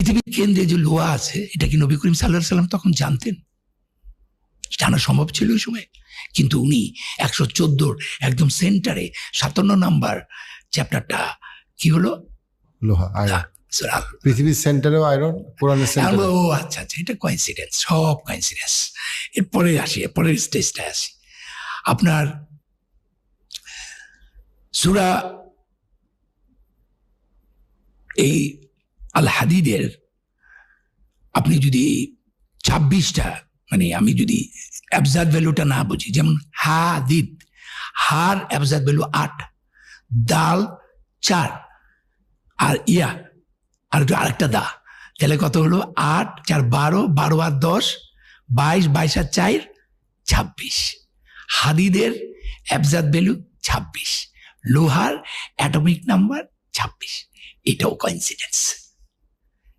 পৃথিবীর কেন্দ্রে যে লোহা আছে এটা কি নবী করিম সাল্লাল্লাহু আলাইহি সাল্লাম তখন জানতেন? জানা সম্ভব ছিল ওই সময়? কিন্তু উনি 114 একদম সেন্টারে 57 নাম্বার চ্যাপ্টারটা কি হলো? লোহা, আয়রন। পৃথিবীর সেন্টারেও আয়রন, কোরআনের সেন্টারে। ও আচ্ছা আচ্ছা, এটা কোইন্সিডেন্স, সব কোইন্সিডেন্স। এরপরে আসি, এরপরের স্টেজটায় আসি। আপনার সূরা এই আল হাদিদের আপনি যদি 26টা, মানে আমি যদি অ্যাবজাদ ভ্যালুটা না বুঝি, যেমন হাদিদ, হার অ্যাবজাদ ভ্যালু 8, দাল 4, আর ইয়া আর আরেকটা দা, তাহলে কত হলো? 8 4 12, 12 আর 10 22, 22 আর 4 26। হাদিদের অ্যাবজাদ ভ্যালু 26, লোহার অ্যাটমিক নাম্বার 26। এটাও কোইন্সিডেন্স।